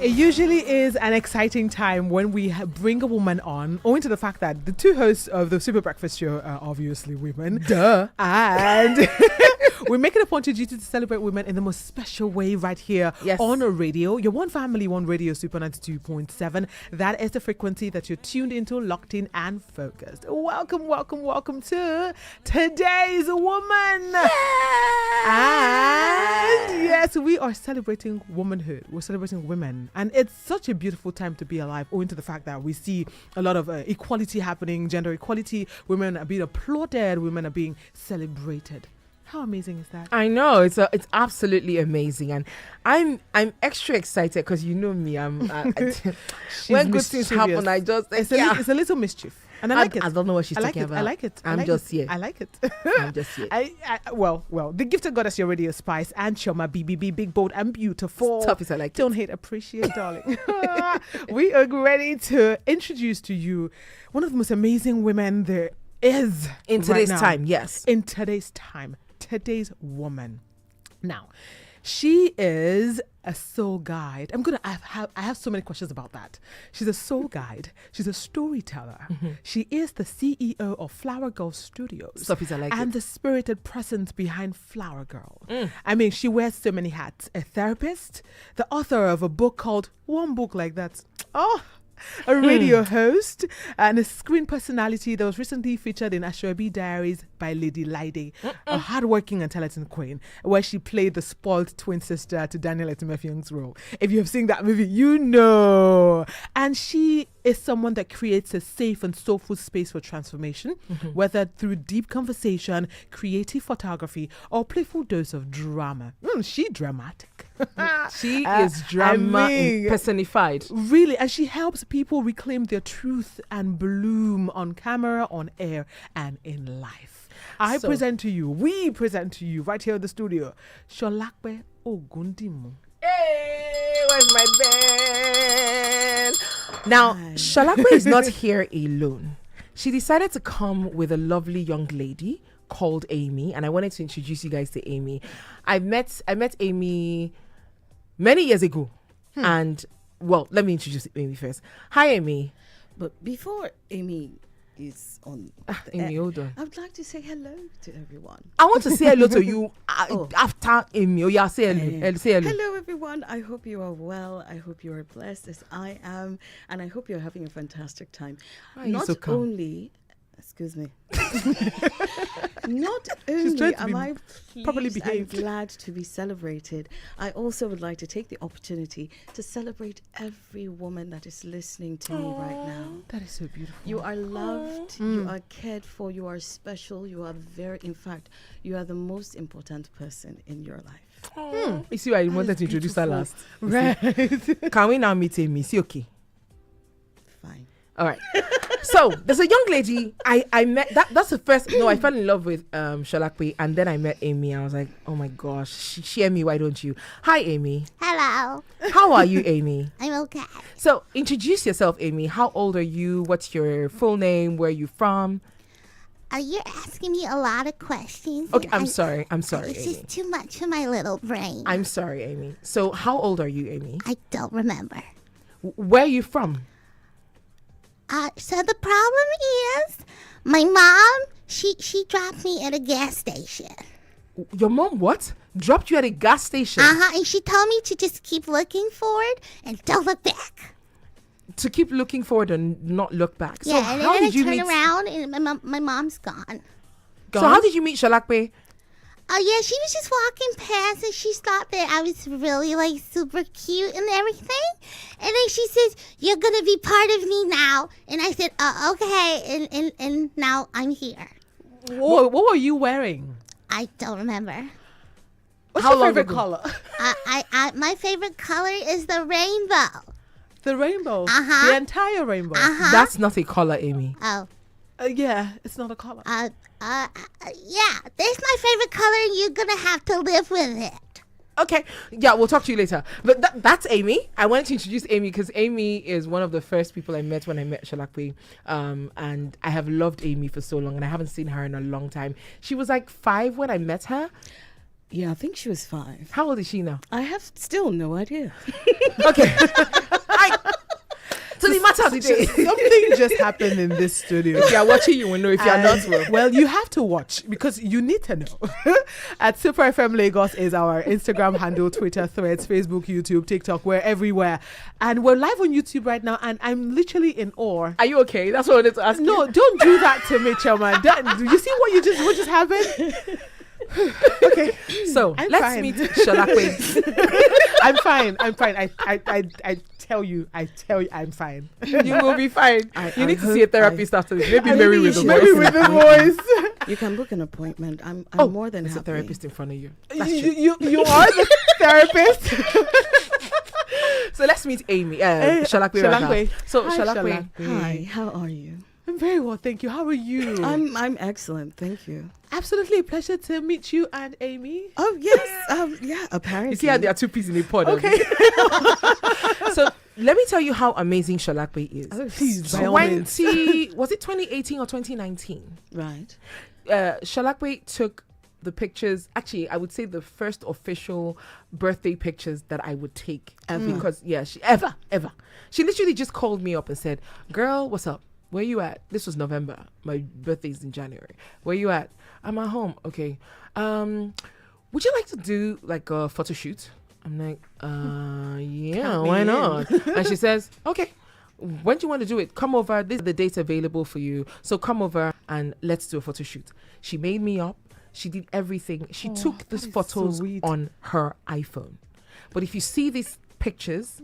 It usually is an exciting time when we bring a woman on, owing to the fact that the two hosts of the Super Breakfast Show are obviously women. Duh. And we make it a point of duty to celebrate women in the most special way right here on a radio. Your One Family, One Radio, Super 92.7. That is the frequency that you're tuned into, locked in and focused. Welcome, welcome, welcome to Today's Woman. Yeah. And yes, we are celebrating womanhood. We're celebrating women. And it's such a beautiful time to be alive, owing to the fact that we see a lot of equality happening, gender equality. Women are being applauded. Women are being celebrated. How amazing is that? I know, it's absolutely amazing, and I'm extra excited because you know me. I'm when good things happen, I just it's a little mischief, and I like it. I don't know what she's talking about. I like it. I'm just here. I like it. I'm just here. Well, the gifted goddess, your radio spice, and Choma BBB, big, bold, and beautiful. Tough is I like. Don't hate, appreciate, darling. We are ready to introduce to you one of the most amazing women there is in today's time. Yes, in today's time. Today's woman. Now, she is a soul guide. I have so many questions about that. She's a soul guide. She's a storyteller. Mm-hmm. She is the CEO of Flower Girl Studios. And the spirited presence behind Flower Girl. I mean, she wears so many hats. A therapist, the author of a book called One Book Like That. A radio host and a screen personality that was recently featured in Ashwabi Diaries by Lady Lide, a hardworking and talented queen, where she played the spoiled twin sister to Daniel Etimefion's role. If you have seen that movie, you know. And she is someone that creates a safe and soulful space for transformation, whether through deep conversation, creative photography, or playful dose of drama. She dramatic. She is drama personified. Really, and she helps people reclaim their truth and bloom on camera, on air, and in life. We present to you right here in the studio, Sholakbe Ogundimu. Hey, where's my band? Now, Sholakbe is not here alone. She decided to come with a lovely young lady called Amy, and I wanted to introduce you guys to Amy. I met Amy many years ago, and well, let me introduce Amy first. Hi, Amy. But before Amy is on, Amy, hold on. I would like to say hello to everyone. I want to say hello to you after Amy. Oh yeah, say hello. Say hello. Hello, everyone. I hope you are well. I hope you are blessed as I am, and I hope you're having a fantastic time. Not only. Excuse me. Not only am I pleased and glad to be celebrated, I also would like to take the opportunity to celebrate every woman that is listening to me right now. That is so beautiful. You are loved, you are cared for, you are special, you are in fact, you are the most important person in your life. You see why I wanted to introduce her last. Right. Can we now meet Amy? See, okay. Fine. All right. So there's a young lady I met. That's the first. No, I fell in love with Sholakwe, and then I met Amy. I was like, oh my gosh, share me. Why don't you? Hi, Amy. Hello. How are you, Amy? I'm okay. So introduce yourself, Amy. How old are you? What's your full name? Where are you from? You're asking me a lot of questions. Okay, I'm sorry. It's Amy. just too much for my little brain. I'm sorry, Amy. So how old are you, Amy? I don't remember. Where are you from? So the problem is, my mom, she dropped me at a gas station. Your mom what? Dropped you at a gas station? And she told me to just keep looking forward and don't look back. To keep looking forward and not look back. Yeah, so and how then did I you turn meet? around and my mom's gone. So how did you meet Sholakwe? Oh, yeah, she was just walking past and she thought that I was really, like, super cute and everything. And then she says, you're going to be part of me now. And I said, okay. And now I'm here. What were you wearing? I don't remember. What's your favorite color? My favorite color is the rainbow. The rainbow? The entire rainbow? That's not a color, Amy. Oh. Yeah, it's not a color. Yeah, that's my favorite color and you're going to have to live with it. Okay. Yeah, we'll talk to you later. But that's Amy. I wanted to introduce Amy because Amy is one of the first people I met when I met Sholakwe. And I have loved Amy for so long and I haven't seen her in a long time. She was like 5 when I met her. Yeah, I think she was 5. How old is she now? I have still no idea. Okay. So the matter of the day. Something just happened in this studio. If you are watching, you will know. If you are not, well, you have to watch because you need to know. At Super FM Lagos is our Instagram handle, Twitter, Threads, Facebook, YouTube, TikTok. We're everywhere, and we're live on YouTube right now. And I'm literally in awe. Are you okay? That's what I wanted to ask. No, don't do that to me, Choma. Do you see what just happened? Okay, So I'm let's fine. meet Sholakwe. I'm fine. I tell you, I'm fine. You will be fine. You I need to hope see a therapist after this. Maybe I Mary think with you the should- maybe voice. with the voice. You can book an appointment. I'm Oh, more than there's happy. a therapist in front of you. You are the therapist. So let's meet Amy. Sholakwe right now. Sholakwe. So Hi, Sholakwe. Hi, how are you? I'm very well, thank you. How are you? I'm excellent, thank you. Absolutely a pleasure to meet you and Amy. Oh yes, yeah. Apparently, You see how there are two peas in a pod. Okay. So let me tell you how amazing Sholakwe is. Oh, Please, by all means. Was it 2018 or 2019? right. Sholakwe took the pictures. Actually, I would say the first official birthday pictures that I would take Ever. because she ever. She literally just called me up and said, "Girl, what's up? Where you at?" This was November. My birthday's in January. Where you at? I'm at home. Okay. Would you like to do like a photo shoot? I'm like, yeah, Count me why in. not? And she says, okay. When do you want to do it? Come over. This is the date available for you. So come over and let's do a photo shoot. She made me up. She did everything. She took these that is photos sweet. on her iPhone. But if you see these pictures,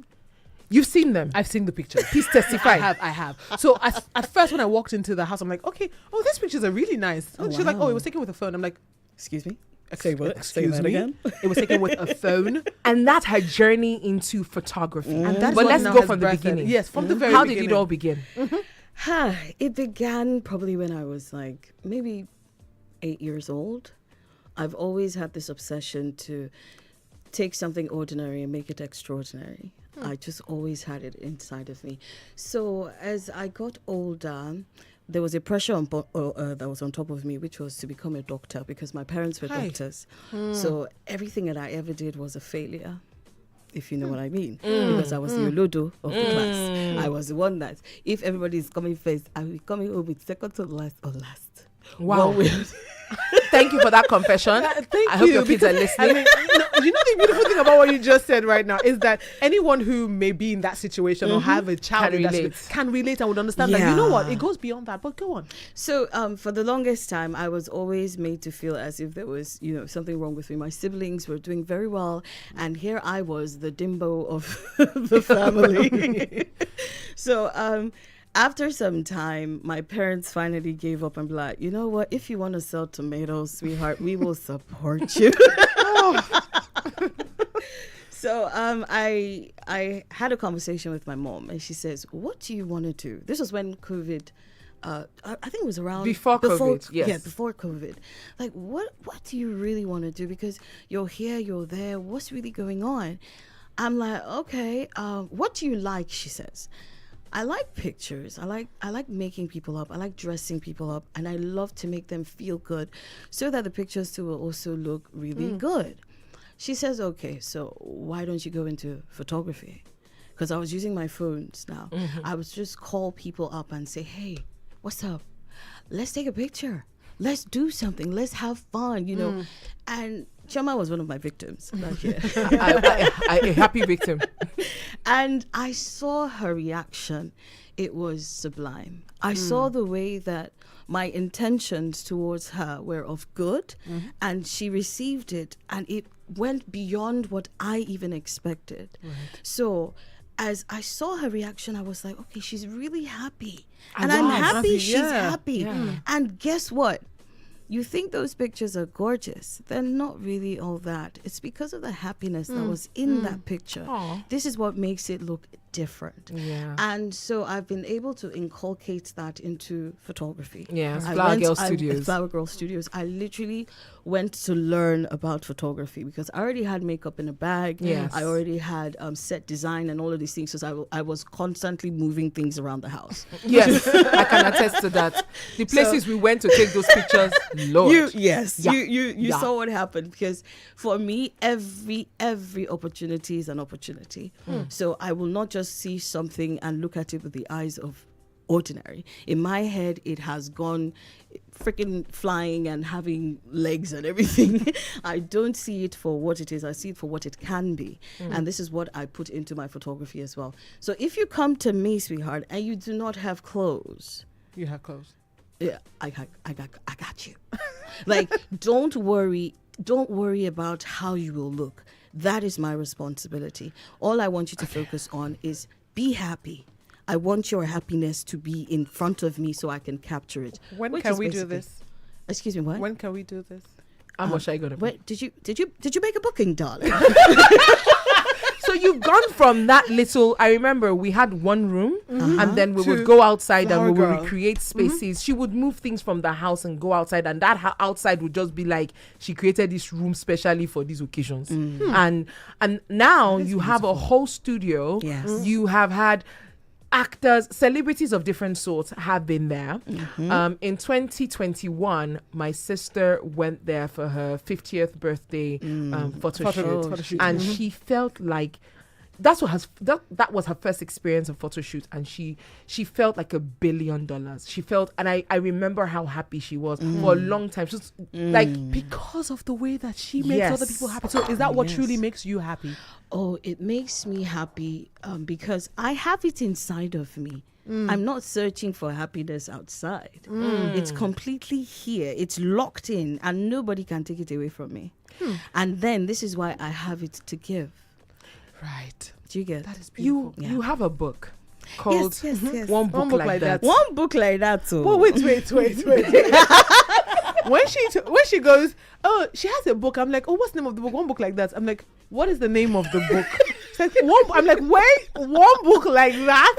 you've seen them. I've seen the picture. Please testify. I have. So at first when I walked into the house, I'm like, okay, these pictures are really nice. Oh, She's like, wow. it was taken with a phone. I'm like, Excuse me. excuse me? It was taken with a phone. And that's her journey into photography. And that's But what let's now go has from the birthed- beginning. Yes, from the very How beginning. did it all begin? It began probably when I was like maybe 8 years old. I've always had this obsession to take something ordinary and make it extraordinary. I just always had it inside of me. So as I got older, there was a pressure that was on top of me, which was to become a doctor because my parents were Hi. doctors. So everything that I ever did was a failure, if you know what I mean. Because I was the Olodo of the class. I was the one that, if everybody is coming first, I will be coming home with second to last or last. Wow. One way. Thank you for that confession. Thank I hope you, your kids are because, listening. I mean, you know the beautiful thing about what you just said right now is that anyone who may be in that situation or have a child Can in that relate. situation can relate and would understand that, you know what, Yeah. it goes beyond that, but go on. So for the longest time, I was always made to feel as if there was, something wrong with me. My siblings were doing very well, and here I was, the dimbo of the family. So after some time, my parents finally gave up and be like, you know what? If you want to sell tomatoes, sweetheart, we will support you. So I had a conversation with my mom, and she says, "What do you want to do?" This was when COVID. I think it was around Before COVID, yes. Yeah, before COVID. Like, what do you really want to do? Because you're here, you're there. What's really going on? I'm like, okay. What do you like? She says. I like pictures. I like making people up. I like dressing people up, and I love to make them feel good, so that the pictures too will also look really good. She says, okay, so why don't you go into photography? Because I was using my phones now. I would just call people up and say, hey, what's up? Let's take a picture. Let's do something. Let's have fun, And Choma was one of my victims back here. A happy victim. And I saw her reaction. It was sublime. I saw the way that my intentions towards her were of good, and she received it, and it went beyond what I even expected. So as I saw her reaction, I was like, okay, she's really happy. And I'm was happy happy, she's yeah. happy. Yeah. And guess what? You think those pictures are gorgeous. They're not really all that. It's because of the happiness that was in that picture. Aw. This is what makes it look different. Yeah. And so I've been able to inculcate that into photography. Yeah, I Flower went- Girl I- Studios. Flower Girl Studios. I literally went to learn about photography because I already had makeup in a bag. Yes. I already had set design and all of these things. So I was constantly moving things around the house. Yes, I can attest to that. The places we went to take those pictures, Lord. Yeah. You Yeah. saw what happened because for me every opportunity is an opportunity. So I will not just see something and look at it with the eyes of ordinary. In my head it has gone freaking flying and having legs and everything. I don't see it for what it is. I see it for what it can be. And this is what I put into my photography as well. So if you come to me, sweetheart, and you do not have clothes, You have clothes. yeah, I got you. Like, don't worry about how you will look. That is my responsibility. All I want you to focus on is be happy. I want your happiness to be in front of me so I can capture it. When Which can is we do basically- this? Excuse me, what? When can we do this? How much are you gonna pay? Wait, did you make a booking, darling? So you've gone from that little. I remember we had one room, and then we To would go outside and Flower we would Girl. recreate spaces. She would move things from the house and go outside, and that outside would just be like she created this room specially for these occasions. And now you have a whole studio. Yes. You have had actors, celebrities of different sorts have been there. In 2021, my sister went there for her 50th birthday photo shoot, and she felt like that was her first experience of photo shoot, and she felt like $1 billion. She felt, and I remember how happy she was for a long time. She was like, Because of the way that she makes other people happy. So is that what truly makes you happy? Oh, it makes me happy because I have it inside of me. I'm not searching for happiness outside. It's completely here. It's locked in and nobody can take it away from me. And then this is why I have it to give. Right. Do you get? That is beautiful. you have a book called yes. One Book Like That. One book like that too. Well, wait. when she goes, oh, she has a book. I'm like, oh, what's the name of the book? One Book Like That. I'm like, what is the name of the book? She's like, I'm like, wait, One Book Like That.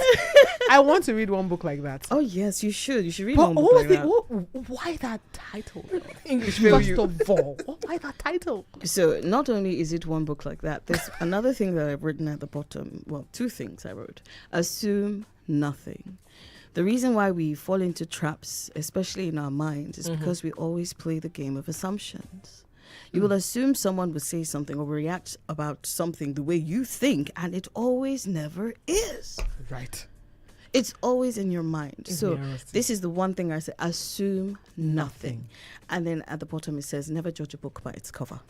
I want to read One Book Like That. Oh yes, you should. You should read But one book like that. why that title? English First failure. of all, why that title? So not only is it one book like that, there's another thing that I've written at the bottom. Well, two things I wrote. Assume nothing. The reason why we fall into traps, especially in our minds, is because we always play the game of assumptions. You will assume someone will say something or react about something the way you think, and it always never is. Right. It's always in your mind. So reality. this is the one thing I say, assume nothing. And then at the bottom it says, never judge a book by its cover.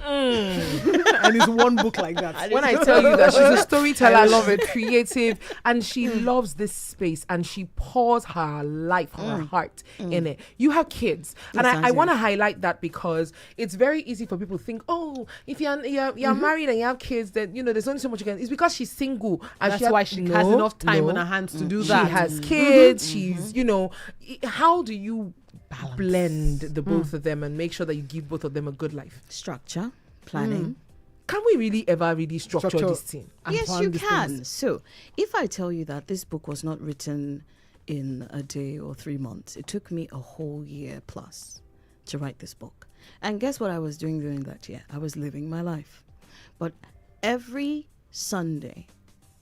And it's one book like that. When I tell you that she's a storyteller, I love it. creative, and she loves this space, and she pours her life, her heart in it. You have kids, and Yes, I I want to do. highlight that because it's very easy for people to think, oh, if you're married and you have kids, then there's only so much you can. It's because she's single, and That's why she has enough time on her hands to do that. She has kids. She's how do you blend the both of them and make sure that you give both of them a good life? Structure, planning. Can we really ever really structure Structure. this thing? And Yes, plan you these can. things. So if I tell you that this book was not written in a day or 3 months, it took me a whole year plus to write this book. And guess what I was doing during that year? I was living my life. But every Sunday,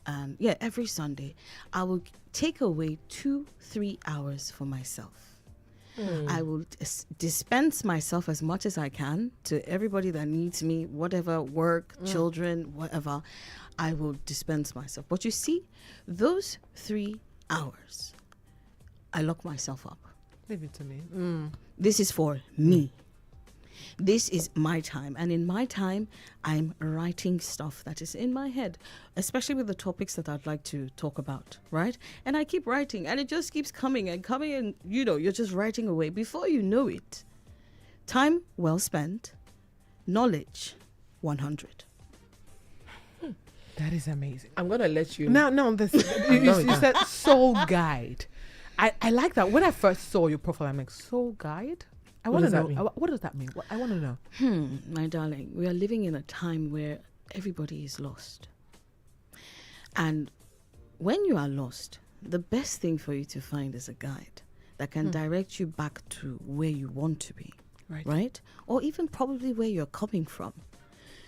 I will take away 2-3 hours for myself. I will dispense myself as much as I can to everybody that needs me, whatever, work, children, whatever. I will dispense myself. But you see, those 3 hours, I lock myself up. Leave it to me. This is for me. This is my time. And in my time, I'm writing stuff that is in my head, especially with the topics that I'd like to talk about, right? And I keep writing, and it just keeps coming and coming, and you're just writing away. Before you know it, time well spent, knowledge 100. That is amazing. I'm gonna let you. Now, this you said soul guide. I like that. When I first saw your profile, I'm like, soul guide? I What want to does that know. mean? What does that mean? I want to know. My darling, we are living in a time where everybody is lost. And when you are lost, the best thing for you to find is a guide that can direct you back to where you want to be, right? Or even probably where you're coming from.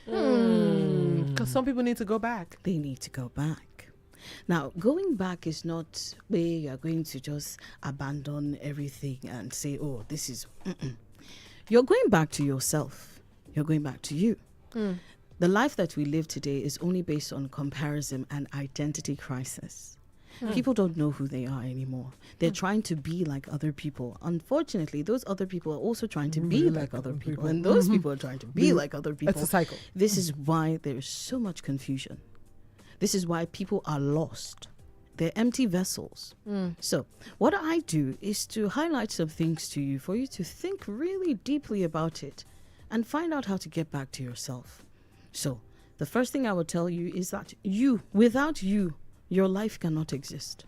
Because some people need to go back. They need to go back. Now, going back is not where you're going to just abandon everything and say, oh, this is... You're going back to yourself. You're going back to you. The life that we live today is only based on comparison and identity crisis. People don't know who they are anymore. They're trying to be like other people. Unfortunately, those other people are also trying to be like other people. And those people are trying to be like other people. It's a cycle. This is why there is so much confusion. This is why people are lost. They're empty vessels. So what I do is to highlight some things to you for you to think really deeply about it and find out how to get back to yourself. So the first thing I will tell you is that without you, your life cannot exist.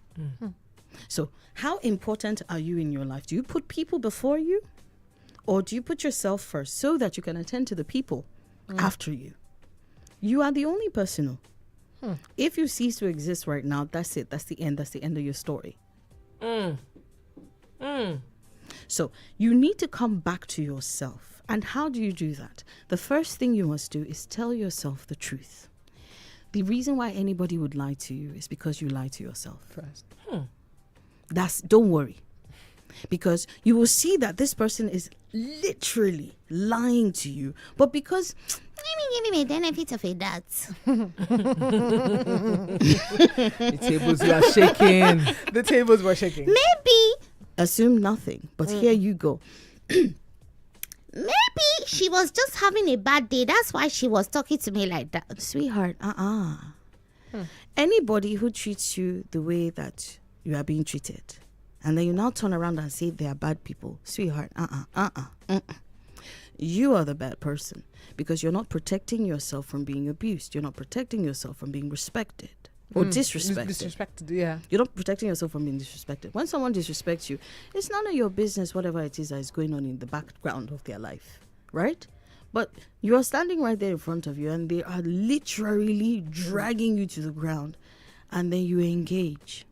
So how important are you in your life? Do you put people before you? Or do you put yourself first so that you can attend to the people after you? You are the only person. If you cease to exist right now, that's it. That's the end. That's the end of your story. So you need to come back to yourself. And how do you do that? The first thing you must do is tell yourself the truth. The reason why anybody would lie to you is because you lie to yourself First. Don't worry. Because you will see that this person is literally lying to you. But because... Give me the benefit of a doubt. The tables you are shaking. The tables were shaking. Maybe assume nothing. But here you go. Maybe she was just having a bad day. That's why she was talking to me like that. Sweetheart, Anybody who treats you the way that you are being treated, and then you now turn around and say they are bad people, sweetheart, you are the bad person because you're not protecting yourself from being abused. You're not protecting yourself from being respected or disrespected. Disrespected, yeah. You're not protecting yourself from being disrespected. When someone disrespects you, it's none of your business whatever it is that is going on in the background of their life, right? But you're standing right there in front of you and they are literally dragging you to the ground, and then you engage.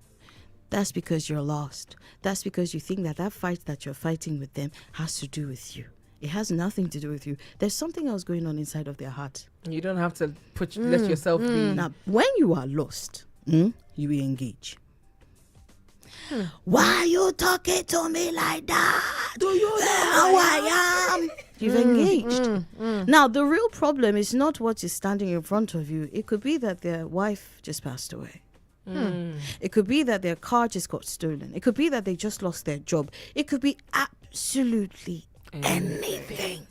That's because you're lost. That's because you think that that fight that you're fighting with them has to do with you. It has nothing to do with you. There's something else going on inside of their heart. You don't have to let yourself be. Now, when you are lost, you will engage. Why are you talking to me like that? Do you know how I am? You've engaged. Now, the real problem is not what is standing in front of you. It could be that their wife just passed away. It could be that their car just got stolen. It could be that they just lost their job. It could be absolutely anything.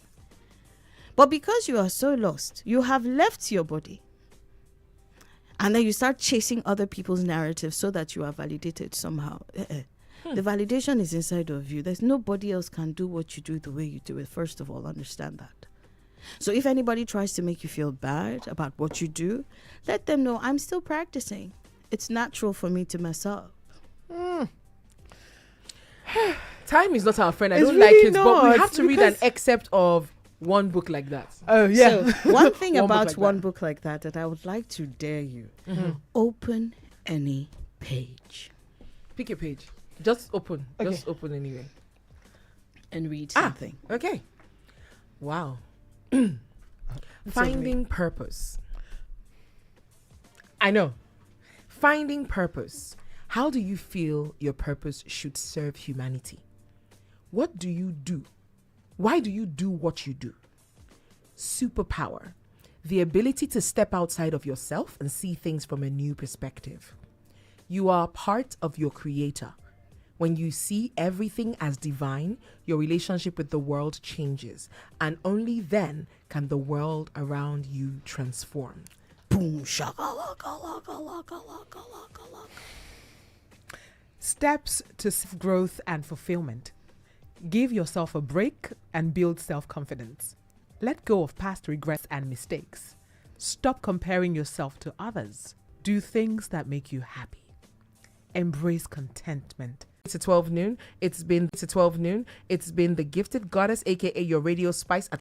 But because you are so lost, you have left your body. And then you start chasing other people's narratives so that you are validated somehow. The validation is inside of you. There's nobody else can do what you do the way you do it. First of all, understand that. So if anybody tries to make you feel bad about what you do, let them know I'm still practicing. It's natural for me to mess up. Time is not our friend. I It's don't really like it, but we not, have to read an because- excerpt of one book like that. Oh, yeah. So one thing One book about like one that. book like that I would like to dare you. Open any page Pick a page. Just open. Okay. Just open anyway. and read Ah. something. Okay. Wow. Finding. Finding purpose. I know. Finding purpose. How do you feel your purpose should serve humanity? What do you do? Why do you do what you do? Superpower. The ability to step outside of yourself and see things from a new perspective. You are part of your creator. When you see everything as divine, your relationship with the world changes, and only then can the world around you transform. Boom, shakalaka. Steps to self-growth and fulfillment. Give yourself a break and build self-confidence. Let go of past regrets and mistakes. Stop comparing yourself to others. Do things that make you happy. Embrace contentment. It's at 12 noon. It's been the Gifted Goddess, aka your radio spice at